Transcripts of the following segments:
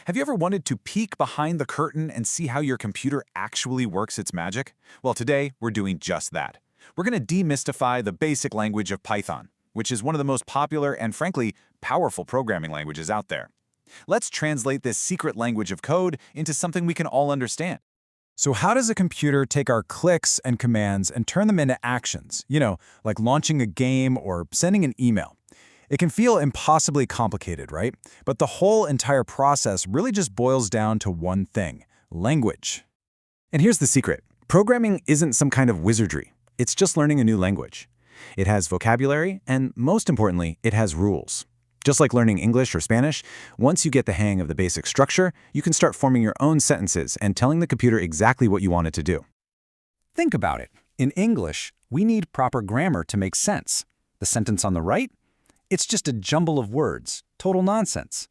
Have you ever wanted to peek behind the curtain and see how your computer actually works its magic? Well, today we're doing just that. We're going to demystify the basic language of Python, which is one of the most popular and, frankly, powerful programming languages out there. Let's translate this secret language of code into something we can all understand. So how does a computer take our clicks and commands and turn them into actions? Like launching a game or sending an email. It can feel impossibly complicated, right? But the whole entire process really just boils down to one thing: language. And here's the secret. Programming isn't some kind of wizardry. It's just learning a new language. It has vocabulary, and most importantly, it has rules. Just like learning English or Spanish, once you get the hang of the basic structure, you can start forming your own sentences and telling the computer exactly what you want it to do. Think about it. In English, we need proper grammar to make sense. The sentence on the right? It's just a jumble of words, total nonsense.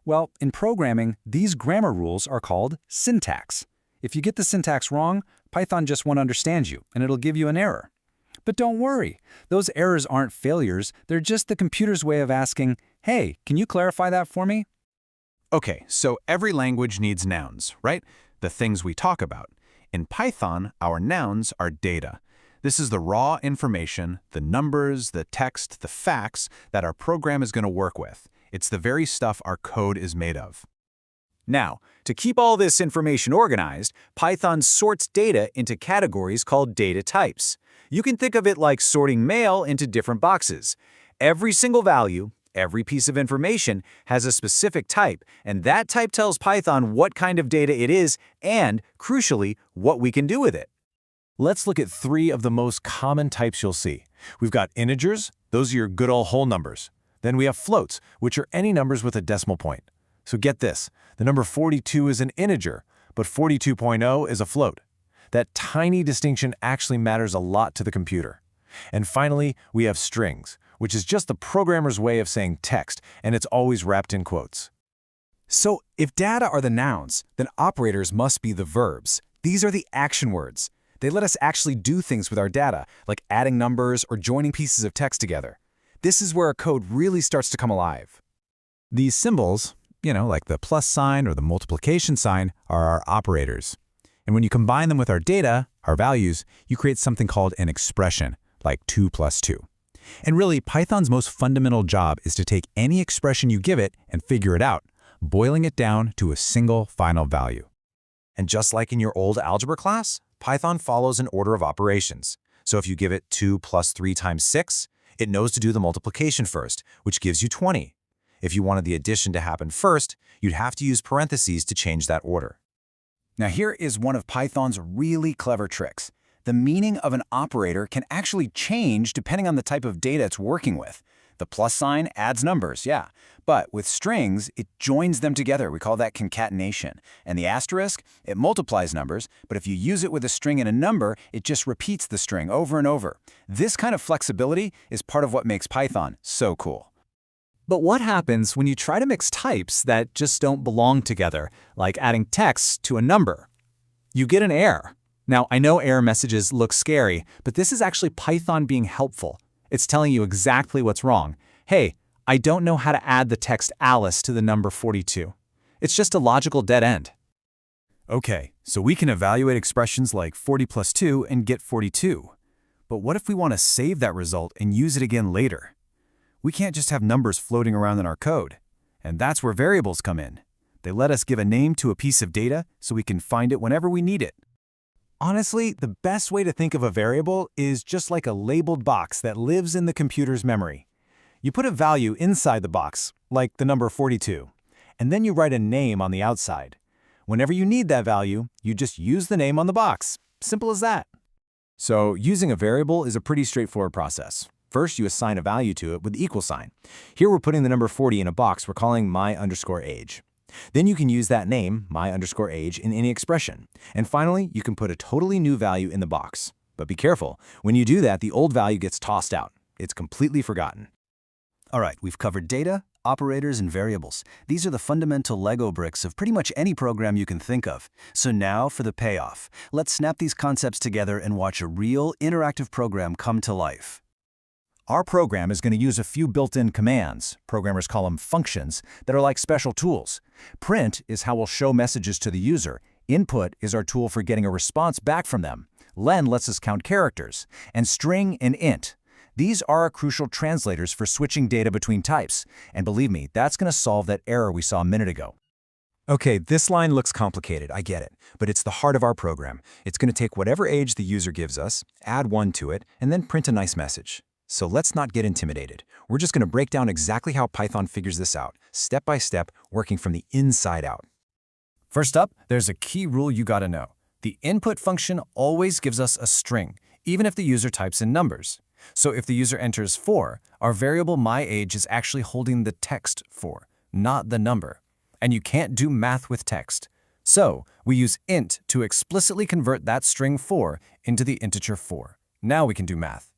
Well, in programming, these grammar rules are called syntax. If you get the syntax wrong, Python just won't understand you, and it'll give you an error. But don't worry, those errors aren't failures, they're just the computer's way of asking, hey, can you clarify that for me? Okay, so every language needs nouns, right? The things we talk about. In Python, our nouns are data. This is the raw information, the numbers, the text, the facts that our program is going to work with. It's the very stuff our code is made of. Now, to keep all this information organized, Python sorts data into categories called data types. You can think of it like sorting mail into different boxes. Every single value, every piece of information has a specific type, and that type tells Python what kind of data it is and, crucially, what we can do with it. Let's look at three of the most common types you'll see. We've got integers, those are your good old whole numbers. Then we have floats, which are any numbers with a decimal point. So get this, the number 42 is an integer, but 42.0 is a float. That tiny distinction actually matters a lot to the computer. And finally, we have strings, which is just the programmer's way of saying text, and it's always wrapped in quotes. So if data are the nouns, then operators must be the verbs. These are the action words. They let us actually do things with our data, like adding numbers or joining pieces of text together. This is where our code really starts to come alive. These symbols, like the plus sign or the multiplication sign, are our operators. And when you combine them with our data, our values, you create something called an expression, like 2 plus 2. And really, Python's most fundamental job is to take any expression you give it and figure it out, boiling it down to a single final value. And just like in your old algebra class, Python follows an order of operations. So if you give it 2 plus 3 times 6, it knows to do the multiplication first, which gives you 20. If you wanted the addition to happen first, you'd have to use parentheses to change that order. Now here is one of Python's really clever tricks. The meaning of an operator can actually change depending on the type of data it's working with. The plus sign adds numbers, yeah. But with strings, it joins them together. We call that concatenation. And the asterisk, it multiplies numbers, but if you use it with a string and a number, it just repeats the string over and over. This kind of flexibility is part of what makes Python so cool. But what happens when you try to mix types that just don't belong together, like adding text to a number? You get an error. Now, I know error messages look scary, but this is actually Python being helpful. It's telling you exactly what's wrong. Hey, I don't know how to add the text Alice to the number 42. It's just a logical dead end. Okay, so we can evaluate expressions like 40 plus 2 and get 42. But what if we want to save that result and use it again later? We can't just have numbers floating around in our code. And that's where variables come in. They let us give a name to a piece of data so we can find it whenever we need it. Honestly, the best way to think of a variable is just like a labeled box that lives in the computer's memory. You put a value inside the box, like the number 42, and then you write a name on the outside. Whenever you need that value, you just use the name on the box. Simple as that. So using a variable is a pretty straightforward process. First, you assign a value to it with the equal sign. Here we're putting the number 40 in a box we're calling my_age. Then you can use that name, my_age, in any expression. And finally, you can put a totally new value in the box. But be careful, when you do that, the old value gets tossed out. It's completely forgotten. All right, we've covered data, operators, and variables. These are the fundamental Lego bricks of pretty much any program you can think of. So now for the payoff. Let's snap these concepts together and watch a real, interactive program come to life. Our program is going to use a few built-in commands, programmers call them functions, that are like special tools. Print is how we'll show messages to the user. Input is our tool for getting a response back from them. Len lets us count characters. And string and int. These are our crucial translators for switching data between types. And believe me, that's going to solve that error we saw a minute ago. Okay, this line looks complicated, I get it, but it's the heart of our program. It's going to take whatever age the user gives us, add 1 to it, and then print a nice message. So let's not get intimidated. We're just going to break down exactly how Python figures this out, step by step, working from the inside out. First up, there's a key rule you gotta know. The input function always gives us a string, even if the user types in numbers. So if the user enters 4, our variable myAge is actually holding the text 4, not the number. And you can't do math with text. So we use int to explicitly convert that string 4 into the integer 4. Now we can do math.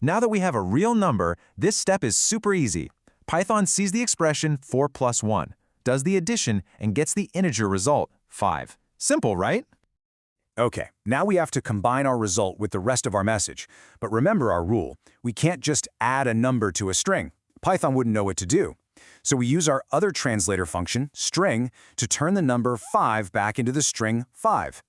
Now that we have a real number, this step is super easy. Python sees the expression 4 plus 1, does the addition, and gets the integer result, 5. Simple, right? Okay, now we have to combine our result with the rest of our message. But remember our rule. We can't just add a number to a string. Python wouldn't know what to do. So we use our other translator function, string, to turn the number 5 back into the string 5.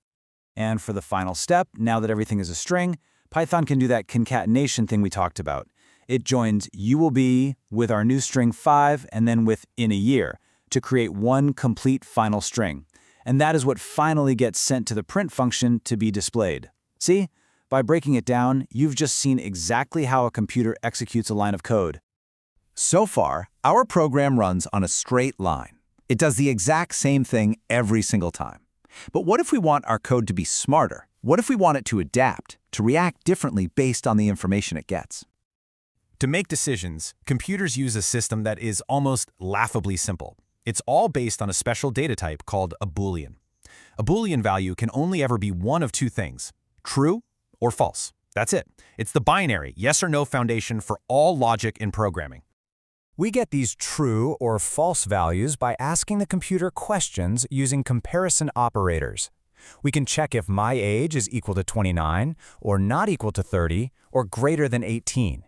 And for the final step, now that everything is a string, Python can do that concatenation thing we talked about. It joins you will be with our new string 5 and then with in a year to create one complete final string. And that is what finally gets sent to the print function to be displayed. See? By breaking it down, you've just seen exactly how a computer executes a line of code. So far, our program runs on a straight line. It does the exact same thing every single time. But what if we want our code to be smarter? What if we want it to adapt, to react differently based on the information it gets? To make decisions, computers use a system that is almost laughably simple. It's all based on a special data type called a Boolean. A Boolean value can only ever be one of two things, true or false. That's it. It's the binary yes or no foundation for all logic in programming. We get these true or false values by asking the computer questions using comparison operators. We can check if my age is equal to 29, or not equal to 30, or greater than 18.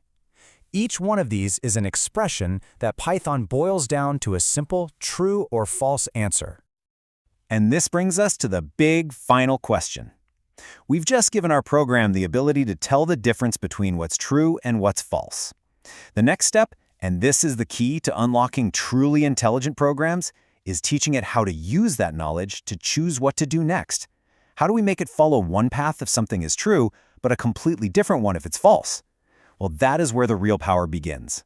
Each one of these is an expression that Python boils down to a simple true or false answer. And this brings us to the big final question. We've just given our program the ability to tell the difference between what's true and what's false. The next step, and this is the key to unlocking truly intelligent programs, is teaching it how to use that knowledge to choose what to do next. How do we make it follow one path if something is true, but a completely different one if it's false? Well, that is where the real power begins.